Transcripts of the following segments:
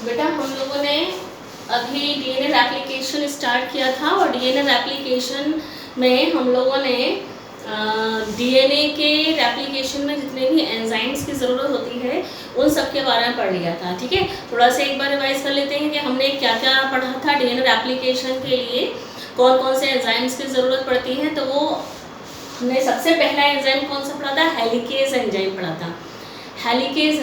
बेटा हम लोगों ने अभी डीएनए एप्लीकेशन स्टार्ट किया था और डीएनए एप्लीकेशन में हम लोगों ने डीएनए के एप्लीकेशन में जितने भी एंजाइम्स की ज़रूरत होती है उन सब के बारे में पढ़ लिया था। ठीक है, थोड़ा सा एक बार रिवाइज कर लेते हैं कि हमने क्या क्या पढ़ा था। डीएनए एप्लीकेशन के लिए कौन कौन से एंजाइम्स की ज़रूरत पड़ती है, तो वो हमने सबसे पहला एंजाइम कौन सा पढ़ा था, हेलिकेज एंजाइम पढ़ा था। हेलिकेज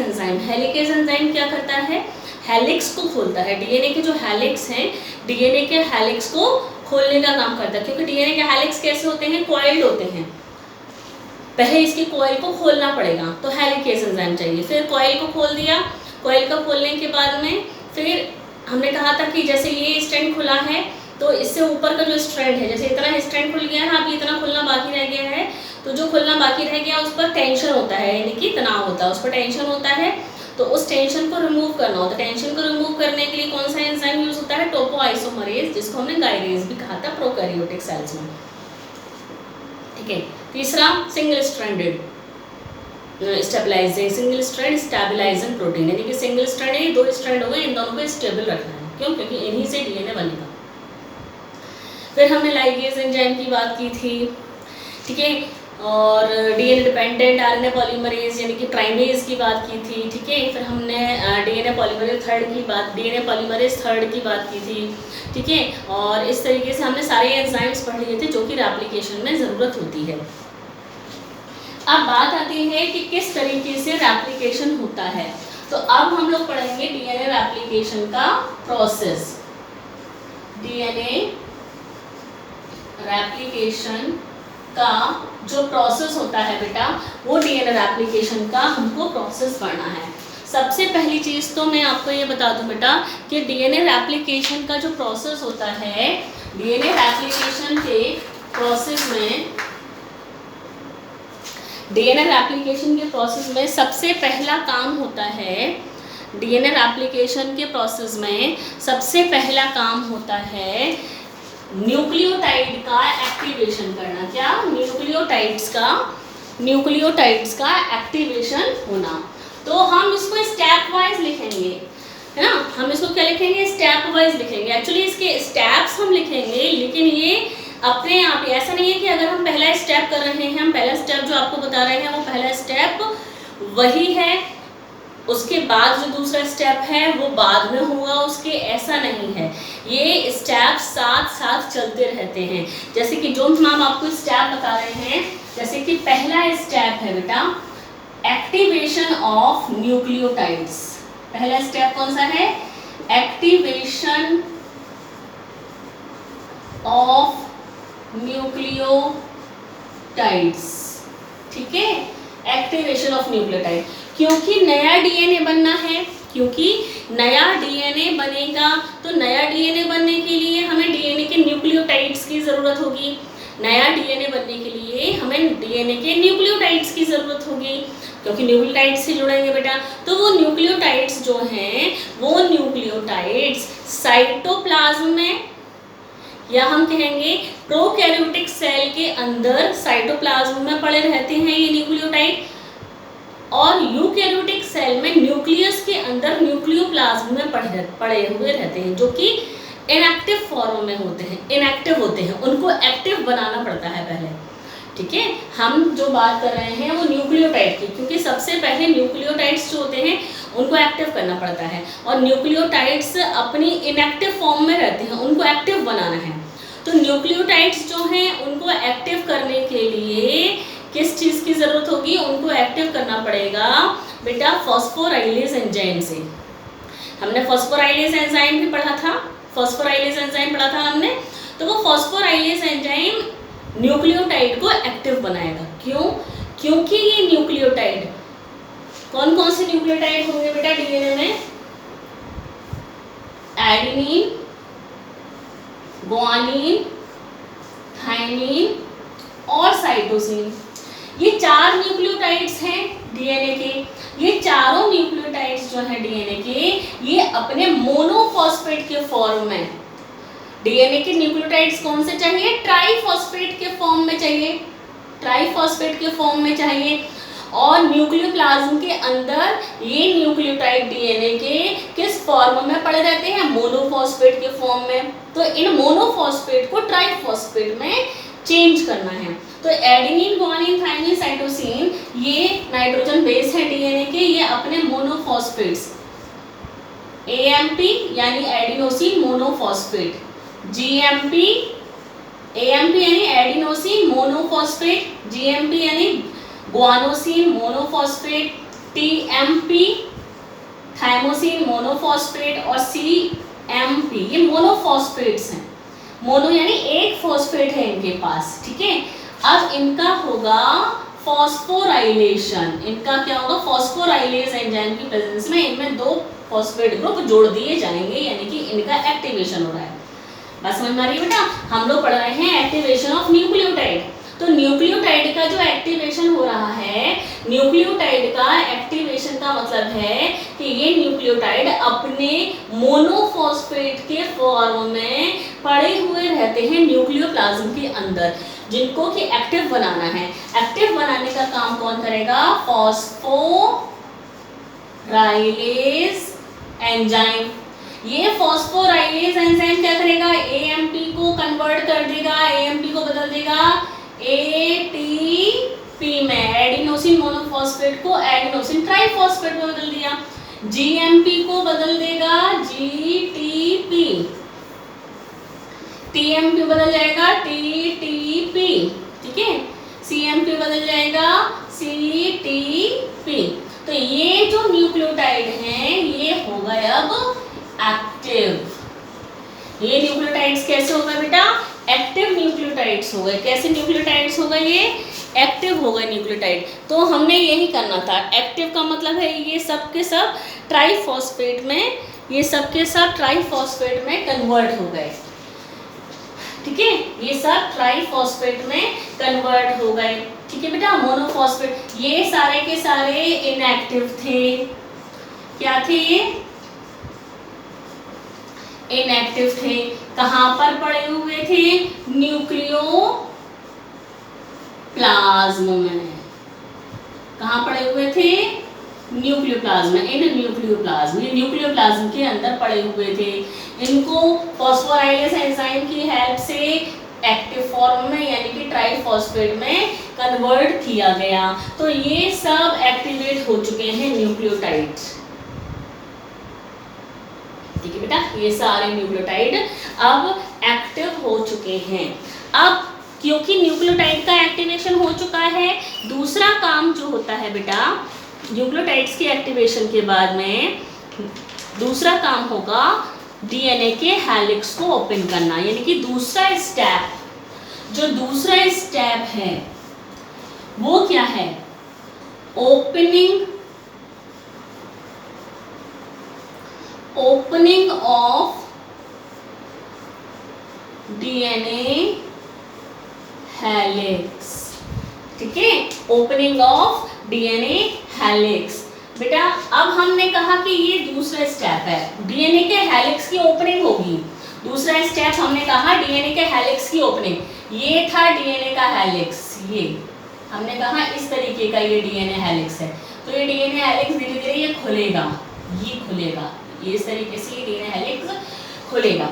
एंजाइम क्या करता है, हेलिक्स को खोलता है। डीएनए के जो हेलिक्स हैं, डीएनए के हेलिक्स को खोलने का काम करता है, क्योंकि डीएनए के हेलिक्स कैसे होते हैं, कॉइल्ड होते हैं। पहले इसकी कॉइल को खोलना पड़ेगा, तो हेलिकेज एंजाइम चाहिए। फिर कॉइल को खोल दिया, कॉइल को खोलने के बाद में फिर हमने कहा था कि जैसे ये स्ट्रैंड खुला है तो इससे ऊपर का जो स्ट्रैंड है, जैसे इतना स्ट्रैंड खुल गया है, अभी इतना खुलना बाकी रह गया है, तो जो खुलना बाकी रह गया उस पर टेंशन होता है, यानी कि तनाव होता है, उस पर टेंशन होता है। तो उस टेंशन को रिमूव करना होता है। टेंशन को रिमूव करने के लिए कौन सा एंजाइम यूज होता है, टोपोआइसोमरेज, जिसको हमने गायरेज भी कहा था प्रोकैरियोटिक सेल्स में। ठीक है, तीसरा single stranded single strand stabilising protein, यानी कि सिंगल स्ट्रैंड है, दो स्ट्रैंड हो गए, इन दोनों को स्टेबल रखना है। क्यों, क्योंकि इन्हीं से डीएनए बनेगा। फिर हमने लाइगेज एंजाइम की बात की थी। ठीक है, और डीएनए डिपेंडेंट आरएनए पॉलीमरेज यानी कि प्राइमेज की बात की थी। ठीक है, फिर हमने डीएनए पॉलीमरेज थर्ड की बात की थी। ठीक है, और इस तरीके से हमने सारे एंजाइम्स पढ़ लिए थे जो कि रेप्लिकेशन में ज़रूरत होती है। अब बात आती है कि किस तरीके से रेप्लिकेशन होता है। तो अब हम लोग पढ़ेंगे डीएनए रेप्लिकेशन का प्रोसेस। डीएनए रेप्लिकेशन का जो प्रोसेस होता है बेटा, वो डीएनए रेप्लिकेशन का हमको प्रोसेस पढ़ना है। सबसे पहली चीज़ तो मैं आपको ये बता दूं बेटा कि डीएनए रेप्लिकेशन का जो प्रोसेस होता है, डीएनए रेप्लिकेशन के प्रोसेस में सबसे पहला काम होता है, डीएनए रेप्लिकेशन के प्रोसेस में सबसे पहला काम होता है न्यूक्लियोटाइड का एक्टिवेशन करना। क्या, न्यूक्लियोटाइड्स का एक्टिवेशन होना। तो हम इसको स्टेप वाइज लिखेंगे, है ना, हम इसको क्या लिखेंगे, स्टेप वाइज लिखेंगे। एक्चुअली इसके स्टेप्स हम लिखेंगे, लेकिन ये अपने आप, ऐसा नहीं है कि अगर हम पहला स्टेप कर रहे हैं, हम पहला स्टेप जो आपको बता रहे हैं वो पहला स्टेप वही है, उसके बाद जो दूसरा स्टेप है वो बाद में होगा उसके, ऐसा नहीं है। ये स्टेप साथ साथ चलते रहते हैं। जैसे कि जो हम आपको स्टेप बता रहे हैं, जैसे कि पहला स्टेप है बेटा एक्टिवेशन ऑफ न्यूक्लियोटाइड्स। पहला स्टेप कौन सा है, एक्टिवेशन ऑफ न्यूक्लियोटाइड्स। ठीक है, एक्टिवेशन ऑफ न्यूक्लियोटाइड, क्योंकि नया डीएनए बनना है, क्योंकि नया डीएनए बनेगा, तो नया डीएनए बनने के लिए हमें डीएनए के न्यूक्लियोटाइड्स की ज़रूरत होगी। नया डीएनए बनने के लिए हमें डीएनए के न्यूक्लियोटाइड्स की ज़रूरत होगी, क्योंकि न्यूक्लियोटाइड्स से जुड़ेंगे बेटा। तो वो न्यूक्लियोटाइड्स जो हैं, वो न्यूक्लियोटाइड्स साइटोप्लाज्म में, या हम कहेंगे प्रोकैरियोटिक सेल के अंदर साइटोप्लाज्म में पड़े रहते हैं ये न्यूक्लियोटाइड, और यूकैरियोटिक सेल में न्यूक्लियस के अंदर न्यूक्लियोप्लाज्म में पड़े हुए रहते हैं, जो कि इनएक्टिव फॉर्म में होते हैं, उनको एक्टिव बनाना पड़ता है पहले। ठीक है, हम जो बात कर रहे हैं वो न्यूक्लियोटाइड की, क्योंकि सबसे पहले न्यूक्लियोटाइड्स जो होते हैं उनको एक्टिव करना पड़ता है, और न्यूक्लियोटाइड्स अपनी इनएक्टिव फॉर्म में रहते हैं, उनको एक्टिव बनाना है। तो न्यूक्लियोटाइड्स जो हैं उनको एक्टिव करने के लिए किस चीज़ की ज़रूरत होगी, उनको एक्टिव करना पड़ेगा बेटा फॉस्फोराइलेज एंजाइम से। हमने फॉस्फोराइलेज एंजाइम भी पढ़ा था, हमने। तो वो फॉस्फोराइलेज एंजाइम न्यूक्लियोटाइड को एक्टिव बनाएगा। क्यों, क्योंकि ये न्यूक्लियोटाइड, कौन कौन से न्यूक्लियोटाइड होंगे बेटा डीएनए में, एडेनिन, ग्वानिन, थाइमिन और साइटोसिन, ये 4 न्यूक्लियोटाइड्स हैं डीएनए के। ये चारों न्यूक्लियोटाइड्स जो हैं डीएनए के, ये अपने मोनोफॉस्फेट के फॉर्म में, डीएनए के न्यूक्लियोटाइड्स कौन से चाहिए, ट्राइफॉस्फेट के फॉर्म में चाहिए, और न्यूक्लियोप्लाज्म के अंदर ये न्यूक्लियोटाइड डीएनए के किस फॉर्म में पड़े रहते हैं, मोनोफॉस्फेट के फॉर्म में। तो इन मोनोफॉस्फेट को ट्राइफॉस्फेट में चेंज करना है। तो एडेनिन, गुआनिन, थाइमिन, साइटोसिन ये नाइट्रोजन बेस है डीएनए के, ये अपने मोनोफॉस्फेट्स एएमपी यानी एडिनोसिन मोनोफॉस्फेट, जीएमपी, एएमपी यानी एडिनोसिन मोनोफॉस्फेट, जीएमपी यानी guanosine monophosphate, TMP thymosin monophosphate और सीएमपी ये मोनोफॉस्फेट्स हैं। मोनो यानी एक फॉस्फेट है इनके पास, ठीक है। अब इनका होगा फॉस्फोराइलेशन, इनका क्या होगा, फॉस्फोराइलेज एंजाइम की प्रेजेंस में इनमें 2 फॉस्फेट ग्रुप जोड़ दिए जाएंगे, यानी कि इनका एक्टिवेशन हो रहा है। बस समझ में आ रही है बेटा, हम लोग पढ़ रहे हैं एक्टिवेशन ऑफ न्यूक्लियोटाइड। तो न्यूक्लियोटाइड का जो एक्टिवेशन हो रहा है, न्यूक्लियोटाइड का एक्टिवेशन का मतलब है कि ये न्यूक्लियोटाइड अपने मोनोफॉस्फेट के फॉर्म में पड़े हुए रहते हैं न्यूक्लियोप्लाज्म के अंदर, जिनको कि एक्टिव बनाना है। एक्टिव बनाने का काम कौन करेगा, फॉस्फोराइलेज एंजाइम। ये फॉस्फोराइलेज एंजाइम क्या करेगा, एएमपी को कन्वर्ट कर देगा, एएमपी को बदल देगा एटीपी में, एडिनोसिन मोनोफॉस्फेट को एडिनोसिन ट्राइफॉस्फेट में बदल दिया। जीएमपी को बदल देगा जीटीपी, टीएमपी बदल जाएगा टीटीपी, ठीक है। सीएमपी बदल जाएगा सीटीपी। तो ये जो न्यूक्लियोटाइड हैं ये हो गए अब एक्टिव। ये न्यूक्लियोटाइड्स कैसे हो गए बेटा, एक्टिव न्यूक्लियोटाइड्स हो गए। कैसे न्यूक्लियोटाइड्स हो गए, ये एक्टिव हो गए न्यूक्लियोटाइड। तो हमने यही करना था, एक्टिव का मतलब है ये सब के सब ट्राइफॉस्फेट में, ये सब के सब ट्राइफॉस्फेट में कन्वर्ट हो गए, ठीक है। ये सब ट्राइफॉस्फेट में कन्वर्ट हो गए, ठीक है बेटा। मोनोफॉस्फेट ये सारे के सारे इनएक्टिव थे, क्या थे ये, इनएक्टिव थे। कहां पर पड़े हुए थे, न्यूक्लियोप्लाज्म में। कहां पड़े हुए थे, न्यूक्लियोप्लाज्म, इन न्यूक्लियोप्लाज्म, ये न्यूक्लियोप्लाज्म के अंदर पड़े हुए थे। इनको फॉस्फोराइलेज एंजाइम की हेल्प से एक्टिव फॉर्म में यानी कि ट्राइफॉस्फेट में कन्वर्ट किया गया। तो ये सब एक्टिवेट हो चुके हैं न्यूक्लियोटाइड्स, ठीक है बेटा। ये सारे न्यूक्लियोटाइड अब एक्टिव हो चुके हैं। अब क्योंकि न्यूक्लियोटाइड का एक्टिवेशन हो चुका है, दूसरा काम जो होता है बेटा न्यूक्लियोटाइड्स के एक्टिवेशन के बाद में दूसरा काम होगा डीएनए के हेलिक्स को ओपन करना, यानी कि दूसरा स्टेप, जो दूसरा स्टेप है वो क्या है, ओपनिंग ऑफ डीएनए हेलिक्स, ठीक है। Opening of DNA helix. बेटा अब हमने कहा कि ये दूसरा स्टेप है, डीएनए के हेलिक्स की ओपनिंग होगी। दूसरा स्टेप हमने कहा डीएनए के हेलिक्स की ओपनिंग, ये था डीएनए का हेलिक्स, ये हमने कहा इस तरीके का ये डीएनए हेलिक्स है। तो ये डीएनए हेलिक्स धीरे धीरे ये खुलेगा, ये खुलेगा, ये इस तरीके से ये डीएनए हेलिक्स खुलेगा।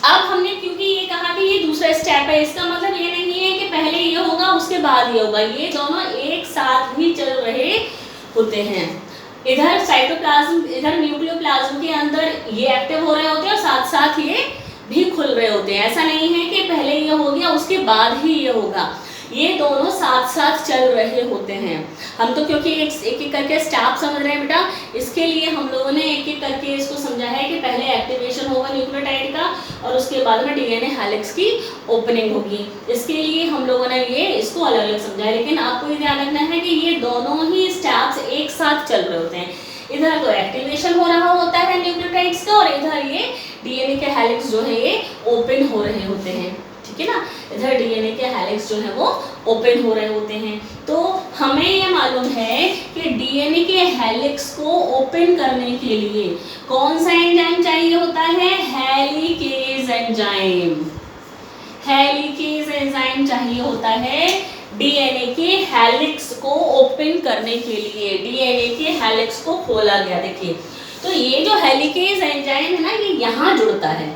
अब हमने क्योंकि ये कहा कि ये दूसरा स्टेप है, इसका मतलब ये नहीं है कि पहले ये होगा उसके बाद ये होगा, ये दोनों एक साथ भी चल रहे होते हैं। इधर साइटोप्लाज्म, इधर न्यूक्लियोप्लाज्म के अंदर ये एक्टिव हो रहे होते हैं और साथ साथ ये भी खुल रहे होते हैं। ऐसा नहीं है कि पहले ये हो गया उसके बाद ही ये होगा, ये दोनों साथ साथ चल रहे होते हैं। हम तो क्योंकि एक एक करके स्टेप समझ रहे हैं बेटा, इसके लिए हम लोगों ने एक एक करके इसको समझा है कि पहले एक्टिवेशन होगा न्यूक्लियोटाइड का और उसके बाद में डीएनए हेलिक्स की ओपनिंग होगी। इसके लिए हम लोगों ने ये इसको अलग अलग समझा है, लेकिन आपको ये ध्यान रखना है कि ये दोनों ही स्टेप्स एक साथ चल रहे होते हैं। इधर तो एक्टिवेशन हो रहा होता है न्यूक्लियोटाइड्स का और इधर ये डीएनए के हेलिक्स जो है ये ओपन हो रहे होते हैं, ठीक है ना। इधर डीएनए के हेलिक्स जो है वो ओपन हो रहे होते हैं। तो हमें ये मालूम है कि डीएनए के हेलिक्स को ओपन करने के लिए कौन सा एंजाइम चाहिए होता है, हेलिकेज एंजाइम। हेलिकेज एंजाइम चाहिए होता है डीएनए के हेलिक्स को ओपन करने के लिए, डीएनए के हेलिक्स को खोला गया। देखिए तो ये जो हेलिकेज एंजाइम है ना, ये यहाँ जुड़ता है,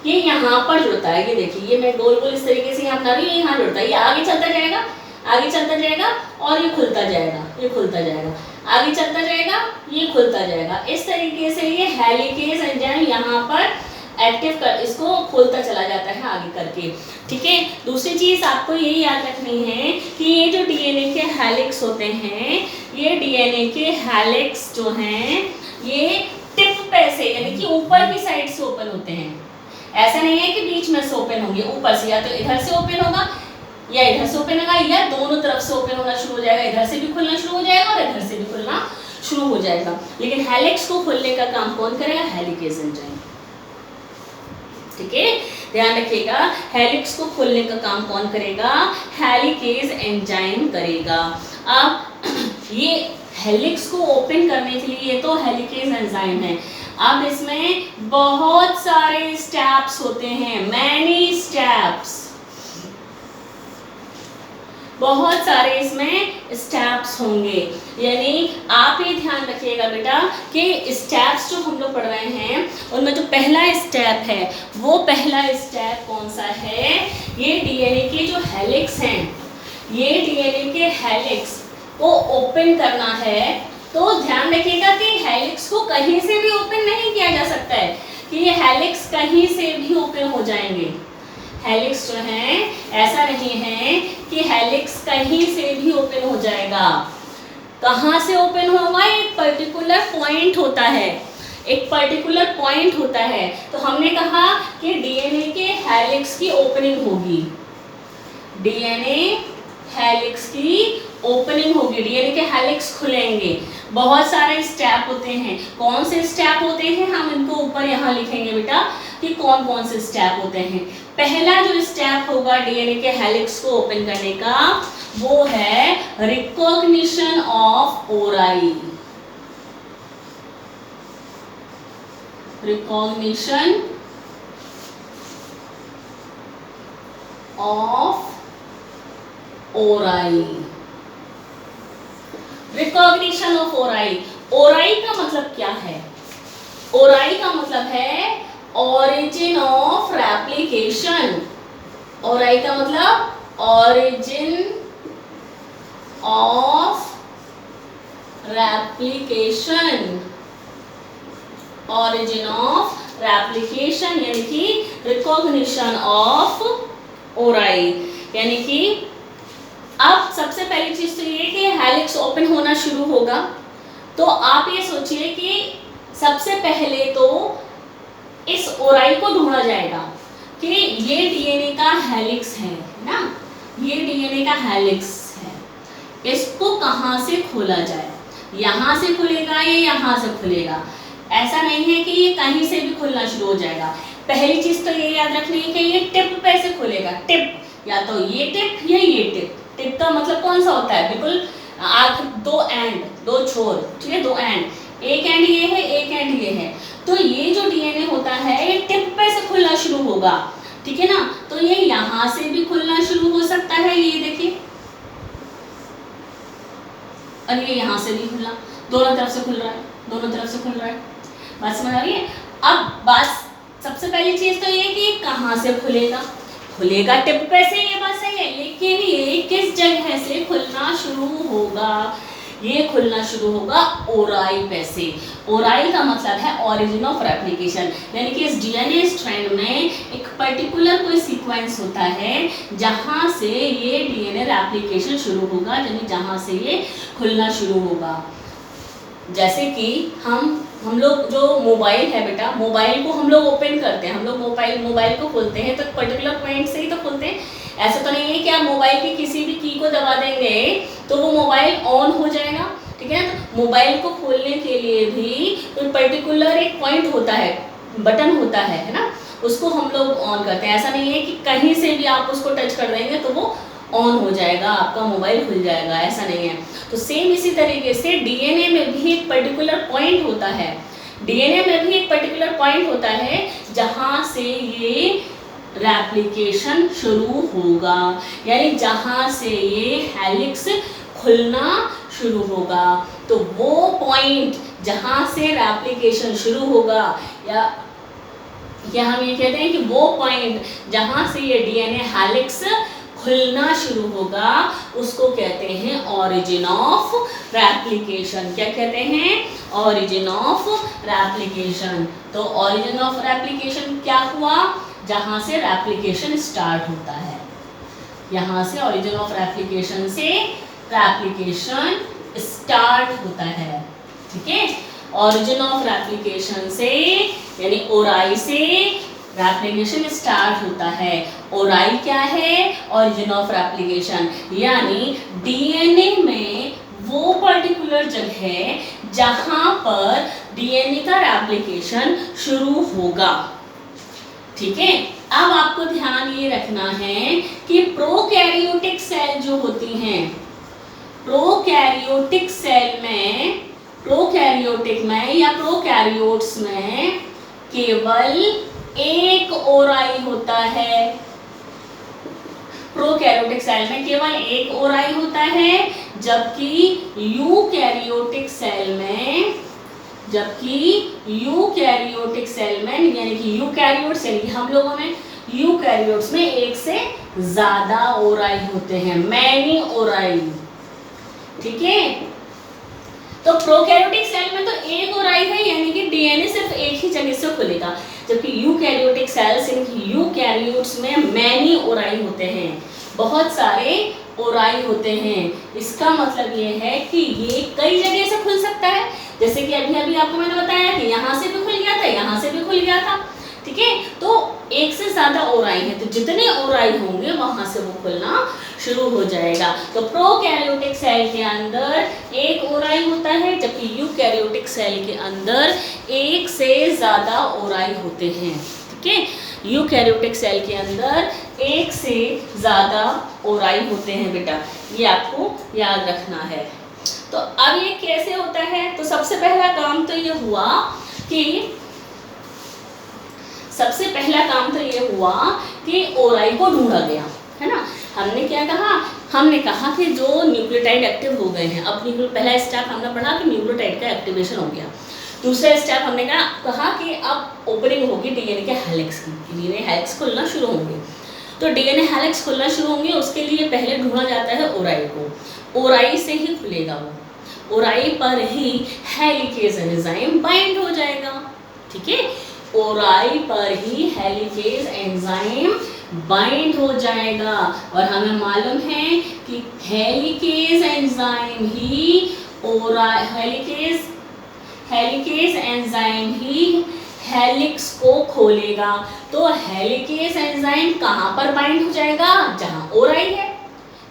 ये यहाँ पर जुड़ता है। ये देखिए, ये मैं गोल गोल इस तरीके से यहाँ बना रही हूँ, ये यहाँ जुड़ता है, ये आगे चलता जाएगा, आगे चलता जाएगा और ये खुलता जाएगा, ये खुलता जाएगा, आगे चलता जाएगा, ये खुलता जाएगा। इस तरीके से ये हेलिकेज एंजाइम यहाँ पर एक्टिव कर, इसको खोलता चला जाता है आगे करके। ठीक है, दूसरी चीज आपको ये याद रखनी है कि ये जो डीएनए के हेलिक्स होते हैं, ये डीएनए के हेलिक्स जो हैं ये टिप पे से यानी कि ऊपर की साइड से ओपन होते हैं। ऐसा नहीं है कि बीच में से ओपन होंगे, ऊपर से, या तो इधर से ओपन होगा या इधर से ओपन होगा, या दोनों तरफ से ओपन होना शुरू हो जाएगा, इधर से भी खुलना शुरू हो जाएगा और इधर से भी खुलना शुरू हो जाएगा। लेकिन हेलिक्स को खोलने का काम कौन करेगा? Helicase enzyme. ठीक है, ध्यान रखिएगा, हेलिक्स को खोलने का काम कौन करेगा? हेलिकेज एंजाइम करेगा। अब ये हेलिक्स को ओपन करने के लिए तो हेलिकेज एंजाइम है। अब इसमें बहुत सारे स्टेप्स होते हैं, मैनी स्टेप्स, बहुत सारे इसमें स्टेप्स होंगे। यानी आप ये ध्यान रखिएगा बेटा कि स्टेप्स जो हम लोग पढ़ रहे हैं उनमें जो पहला स्टेप है, वो पहला स्टेप कौन सा है? ये डीएनए के जो हेलिक्स हैं, ये डीएनए के हेलिक्स को ओपन करना है। तो ध्यान रखिएगा कि हेलिक्स को कहीं से भी ओपन नहीं किया जा सकता है कि ये हेलिक्स कहीं से भी ओपन हो जाएंगे। हेलिक्स जो है, ऐसा नहीं है कि हेलिक्स कहीं से भी ओपन हो जाएगा। कहाँ से ओपन होगा? एक पर्टिकुलर पॉइंट होता है, एक पर्टिकुलर पॉइंट होता है। तो हमने कहा कि डीएनए के हेलिक्स की ओपनिंग होगी, डीएनए हेलिक्स की ओपनिंग होगी, डीएनए के हेलिक्स खुलेंगे। बहुत सारे स्टेप होते हैं। कौन से स्टेप होते हैं? हम इनको ऊपर यहाँ लिखेंगे बेटा कि कौन कौन से स्टेप होते हैं। पहला जो स्टेप होगा डीएनए के हेलिक्स को ओपन करने का, वो है रिकॉग्निशन ऑफ ओराई। रिकॉग्निशन ऑफ ओराई, रिकॉग्निशन ऑफ ओराई। ओराई का मतलब क्या है? ओराई का मतलब है ऑरिजिन ऑफ रेप्लिकेशन। ओराई का मतलब origin of replication, origin of replication यानी कि रिकॉग्निशन ऑफ ओराई। यानी कि अब सबसे पहली चीज तो ये कि हेलिक्स ओपन होना शुरू होगा। तो आप ये सोचिए कि सबसे पहले तो इस ओराई को ढूंढा जाएगा कि ये डीएनए का हेलिक्स है ना, ये डीएनए का हेलिक्स है, इसको कहाँ से खोला जाए? यहाँ से खुलेगा या यहाँ से खुलेगा? ऐसा नहीं है कि ये कहीं से भी खुलना शुरू हो जाएगा। पहली चीज तो ये याद रखनी है कि ये टिप पे से खुलेगा, टिप, या तो ये टिप या ये टिप। टिप का मतलब कौन सा होता है? बिल्कुल आख, दो एंड, दो छोर, ठीक है, दो एंड, एक एंड ये है, एक एंड ये है। तो ये जो डीएनए होता है ये टिप पे से खुलना शुरू होगा, ठीक है ना। तो ये यहाँ से भी खुलना शुरू हो सकता है, ये देखिए, और ये यहाँ से भी खुलना, दोनों तरफ से खुल रहा है, दोनों तरफ से खुल रहा है। बात समझ आ रही है? अब बात सबसे पहली चीज तो ये कि कहाँ से खुलेगा? खुलेगा टिप पे से, ये बात सही है, लेकिन ये किस जगह से खुलना शुरू होगा? ये खुलना शुरू होगा ओराई पे से। ओराई का मतलब है ऑरिजिन ऑफ रेप्लिकेशन, यानी कि इस डीएनए स्ट्रैंड में एक पर्टिकुलर कोई सीक्वेंस होता है जहाँ से ये डीएनए रेप्लिकेशन शुरू होगा, यानी जहाँ से ये खुलना शुरू होगा। जैसे कि हम लोग जो मोबाइल है बेटा, मोबाइल को हम लोग ओपन करते हैं, हम लोग मोबाइल को खोलते हैं तो पर्टिकुलर पॉइंट से ही तो खोलते हैं। ऐसा तो नहीं है कि आप मोबाइल की किसी भी की को दबा देंगे तो वो मोबाइल ऑन हो जाएगा, ठीक है। तो मोबाइल को खोलने के लिए भी तो पर्टिकुलर एक पॉइंट होता है, बटन होता है ना, उसको हम लोग ऑन करते हैं। ऐसा नहीं है कि कहीं से भी आप उसको टच कर देंगे तो वो ऑन हो जाएगा, आपका मोबाइल खुल जाएगा, ऐसा नहीं है। तो सेम इसी तरीके से डीएनए में भी एक पर्टिकुलर पॉइंट होता है, डीएनए में भी एक पर्टिकुलर पॉइंट होता है जहाँ से ये रेप्लिकेशन शुरू होगा, यानी जहां से ये हेलिक्स खुलना शुरू होगा, तो वो पॉइंट जहां से रेप्लिकेशन शुरू होगा, या हम ये कहते हैं कि वो पॉइंट जहां से ये डीएनए हेलिक्स खुलना शुरू होगा, उसको कहते हैं ऑरिजिन ऑफ रेप्लिकेशन। क्या कहते हैं? Origin of replication. तो ऑरिजिन ऑफ रेप्लिकेशन क्या हुआ? जहां से रेप्लिकेशन स्टार्ट होता है, यहां से ऑरिजिन ऑफ रेप्लिकेशन से रेप्लिकेशन स्टार्ट होता है। ठीक है, ऑरिजिन ऑफ रेप्लिकेशन से यानी ओराई से रेप्लिकेशन स्टार्ट होता है। ओराई क्या है? ऑरिजिन ऑफ रेप्लिकेशन, यानी डीएनए में वो पर्टिकुलर जगह जहां पर डीएनए का रेप्लिकेशन शुरू होगा। ठीक है, अब आपको ध्यान ये रखना है कि प्रोकैरियोटिक सेल जो होती हैं, प्रोकैरियोटिक सेल में, प्रोकैरियोटिक में या प्रोकैरियोट्स में केवल एक ओराई होता है। प्रोकैरियोटिक सेल में केवल एक ओराई होता है, जबकि यूकैरियोटिक सेल में, यूकैरियोटिक सेल में यानी कि यूकैरियोट्स यानी कि हम लोगों में यूकैरियोट्स में एक से ज्यादा ओराई होते हैं, मैनी ओराई। ठीक है, तो प्रोकैरियोटिक सेल में तो एक ओराई है, यानी कि डीएनए सिर्फ एक ही जगह से खुलेगा, जबकि यूकैरियोटिक सेल्स यानी कि यूकैरियोट्स में मैनी ओराई होते हैं, बहुत सारे ओराई होते हैं। इसका मतलब ये है कि ये कई जगह से खुल सकता है, जैसे कि अभी अभी आपको मैंने बताया कि यहाँ से भी खुल गया था, यहाँ से भी खुल गया था। ठीक है, तो एक से ज्यादा ओराई है, तो जितने ओराई होंगे वहां से वो खुलना शुरू हो जाएगा। तो प्रोकैरियोटिक सेल के अंदर एक ओराई होता है, जबकि यूकैरियोटिक सेल के अंदर एक से ज्यादा ओराई होते हैं। ठीक है, यूकैरियोटिक सेल के अंदर एक से ज्यादा ओराई होते हैं बेटा, ये आपको याद रखना है। तो अब ये कैसे होता है? तो सबसे पहला काम तो ये हुआ कि ओराई को ढूंढा गया, है ना। हमने क्या कहा? हमने कहा कि जो न्यूक्लियोटाइड एक्टिव हो गए हैं, अब पहला स्टेप हमने पढ़ा कि न्यूक्लियोटाइड का एक्टिवेशन हो गया। दूसरा स्टेप हमने कहा कि अब ओपनिंग होगी डीएनए के हेलिक्स की, डीएनए हेलिक्स खुलना शुरू होंगे। तो डीएनए हेलिक्स खुलना शुरू होंगे, उसके लिए पहले ढूंढा जाता है ओराई को। ओराई से ही खुलेगा वो, ओराई पर ही हेलिकेज एंजाइम बाइंड हो जाएगा। ठीक है, ओराई पर ही हेलिकेज एंजाइम बाइंड हो जाएगा, और हमें मालूम है कि हेलिकेज एंजाइम ही हेलिकेज एंजाइम ही हेलिक्स को खोलेगा। तो हेलिकेज एंजाइम कहाँ पर बाइंड हो जाएगा? जहाँ ओराई है।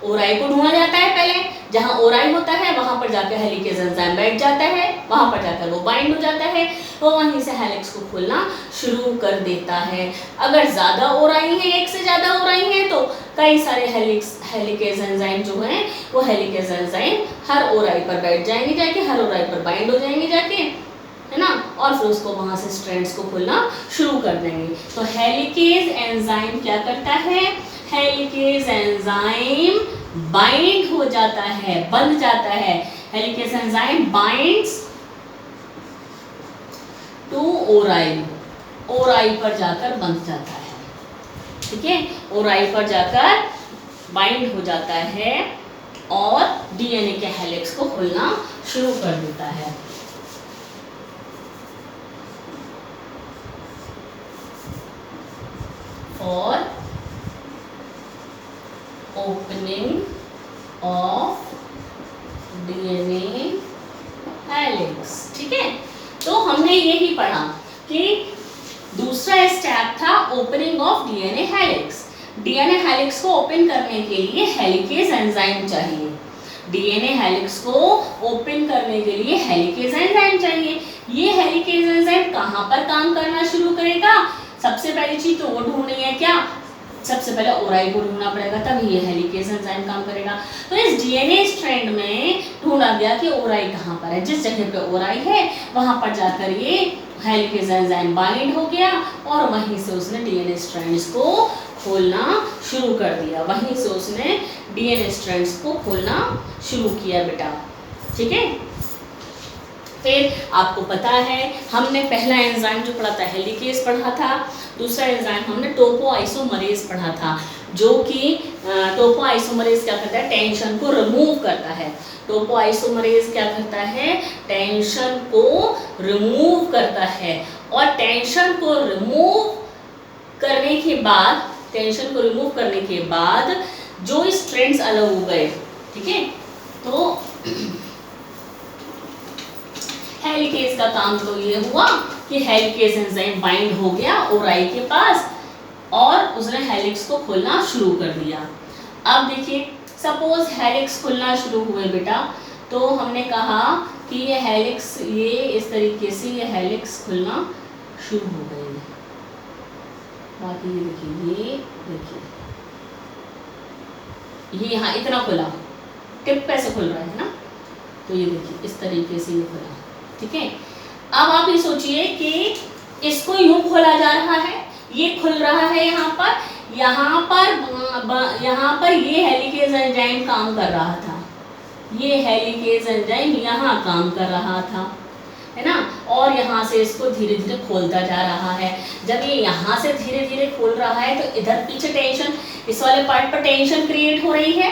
ओराई को ढूंढा जाता है पहले, जहाँ ओराई होता है वहां पर जाकर हेलिकेज एंजाइम बैठ जाता है, वहां पर जाकर वो बाइंड हो जाता है, तो वहीं से हेलिक्स को खोलना शुरू कर देता है। अगर ज्यादा ओराई है, एक से ज्यादा ओराई है, तो कई सारे हेलिकेज एंजाइम जो हैं वो हेलिकेज एंजाइम हर ओराई पर बैठ जाएंगे जाके, हर ओराई पर बाइंड हो जाएंगे जाके, है ना, और फिर उसको वहां से स्ट्रैंड्स को खोलना शुरू कर देंगे। तो हेलिकेज एंजाइम क्या करता है? हेलिकेज एंजाइम बाइंड हो जाता है, बंध जाता है। हेलिकेज एंजाइम बाइंड्स टू ओराई, ओराई पर जाकर बंध जाता है। ठीक है, ओराई पर जाकर बाइंड हो जाता है और डीएनए के हेलिक्स को खोलना शुरू कर देता है। और ओपनिंग ऑफ डीएनए हेलिक्स। ठीक है, तो हमने यही पढ़ा कि दूसरा स्टेप था opening of DNA helix. DNA helix को ओपन करने के लिए हेलिकेज एंजाइम चाहिए। डीएनए हेलिक्स को ओपन करने के लिए हेलिकेज एंजाइम चाहिए। ये हेलिकेज एंजाइम कहाँ पर काम करना शुरू करेगा? सबसे पहली चीज तो वो ढूंढनी है क्या? सबसे पहले ओराई को ढूंढना पड़ेगा, तब ये हेलिकेज एंजाइम काम करेगा। तो इस डीएनए स्ट्रैंड में ढूंढा गया कि ओराई कहाँ पर है, जिस जगह पे ओराई है वहां पर जाकर ये हेलिकेज एंजाइम बाइंड हो गया और वहीं से उसने डीएनए स्ट्रैंड्स को खोलना शुरू कर दिया, वहीं से उसने डीएनए स्ट्रैंड्स को खोलना शुरू किया बेटा। ठीक है, फिर आपको पता है हमने पहला एंजाइम जो पढ़ा था हेलिकेज पढ़ा था, दूसरा एंजाइम हमने टोपोआइसोमरेज पढ़ा था, जो कि टोपोआइसोमरेज क्या करता है, टेंशन को रिमूव करता है। टोपोआइसोमरेज क्या करता है, टेंशन को रिमूव करता है। और टेंशन को रिमूव करने के बाद जो स्ट्रैंड्स अलग हो गए, ठीक है, तो हेलिकेज का काम तो ये हुआ कि हेलिकेज एंजाइम बाइंड हो गया ओराई के पास और उसने हेलिक्स को खोलना शुरू कर दिया। अब देखिए, सपोज हेलिक्स खुलना शुरू हुए बेटा, तो हमने कहा कि ये हेलिक्स, ये इस तरीके से ये हेलिक्स खुलना शुरू हो गए। बाकी ये देखिए, ये यहाँ इतना खुला, टिप कैसे खुल रहा है ना, तो ये देखिए इस तरीके से ये खुला। ठीक है, अब आप ये सोचिए कि इसको यूं खोला जा रहा है, ये खुल रहा है यहाँ पर ये हेलिकेज एंजाइम काम कर रहा था, ये हेलिकेज एंजाइम यहाँ काम कर रहा था, है ना, और यहाँ से इसको धीरे धीरे खोलता जा रहा है। जब ये यहाँ से धीरे धीरे खोल रहा है तो इधर पीछे टेंशन, इस वाले पार्ट पर टेंशन क्रिएट हो रही है,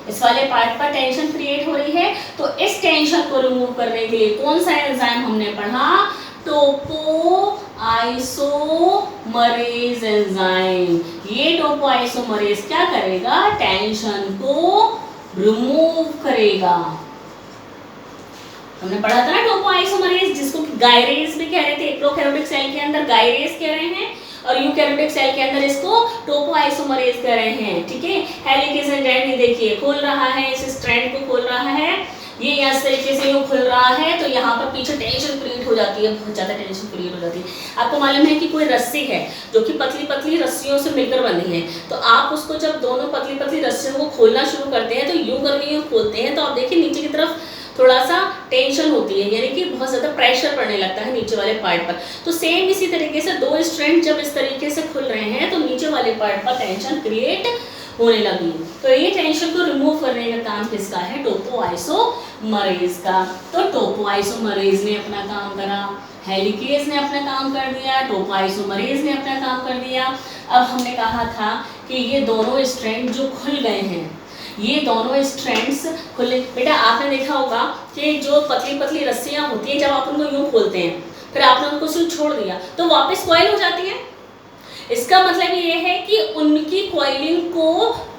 इस वाले पार्ट पर टेंशन क्रिएट हो रही है। तो इस टेंशन को रिमूव करने के लिए कौन सा एंजाइम हमने पढ़ा, टोपोआइसोमरेज एंजाइम। ये टोपोआइसोमरेज क्या करेगा, टेंशन को रिमूव करेगा। हमने पढ़ा था ना टोपोआइसोमरेज, जिसको गायरेज भी कह रहे थे, प्रोकैरियोटिक सेल के अंदर गायरेज कह रहे हैं और यूकैरियोटिक सेल के अंदर इसको टोपोआइसोमरेज कह रहे हैं। ठीक है, हेलिकेज एंजाइम ये देखिए खोल रहा है, इस स्ट्रैंड को खोल रहा है, ये इस तरीके से यूं खुल रहा है, तो यहाँ पर पीछे टेंशन क्रिएट हो जाती है, बहुत ज़्यादा टेंशन क्रिएट हो जाती है। आपको मालूम है कि कोई रस्सी है जो कि पतली पतली रस्सियों से मिलकर बनी है, तो आप उसको जब दोनों पतली पतली रस्सियों को खोलना शुरू करते हैं तो यूं करके यूं खोलते हैं, तो आप देखिए नीचे की तरफ थोड़ा सा टेंशन होती है, यानी कि बहुत ज़्यादा प्रेशर पड़ने लगता है नीचे वाले पार्ट पर। तो सेम इसी तरीके से दो स्ट्रैंड जब इस तरीके से खुल रहे हैं तो नीचे वाले पार्ट पर टेंशन क्रिएट होने लगी। तो ये टेंशन को रिमूव करने का काम किसका है, टोपोआइसोमरेज का। तो टोपोआइसोमरेज ने अपना काम करा, हेलिकेज ने अपना काम कर दिया, टोपोआइसोमरेज ने अपना काम कर दिया। अब हमने कहा था कि ये दोनों स्ट्रैंड जो खुल गए हैं, ये दोनों स्ट्रैंड्स खुले। बेटा आपने देखा होगा कि जो पतली पतली रस्सियां होती हैं, जब आप उनको यूं खोलते हैं फिर आपने उनको सिर्फ छोड़ दिया तो वापस कॉइल हो जाती है। इसका मतलब ये है कि उनकी कॉइलिंग को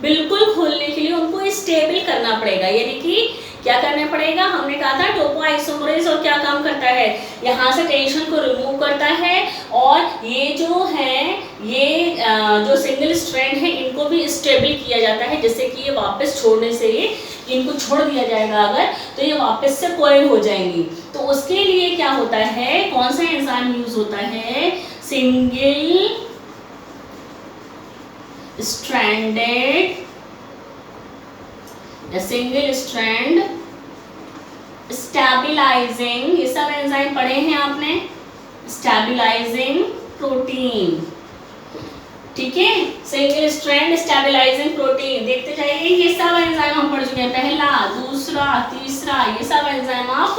बिल्कुल खोलने के लिए उनको स्टेबल करना पड़ेगा, यानी कि क्या करना पड़ेगा, हमने कहा था टोपोआइसोमरेज और क्या काम करता है, यहाँ से टेंशन को रिमूव करता है और ये जो है ये जो सिंगल स्ट्रैंड है इनको भी स्टेबल किया जाता है, जिससे कि ये वापस छोड़ने से इनको छोड़ दिया जाएगा अगर, तो ये वापस से कॉइल हो जाएंगी। तो उसके लिए क्या होता है, कौन सा एंजाइम यूज होता है, single stranded single strand stabilising, ये सब एंजाइम पढ़े हैं आपने, स्टेबलाइजिंग प्रोटीन। ठीक है, सिंगल स्ट्रैंड स्टेबलाइजिंग प्रोटीन, देखते जाइए ये सब एंजाइम हम पढ़ चुके हैं, पहला दूसरा तीसरा ये सब एंजाइम आप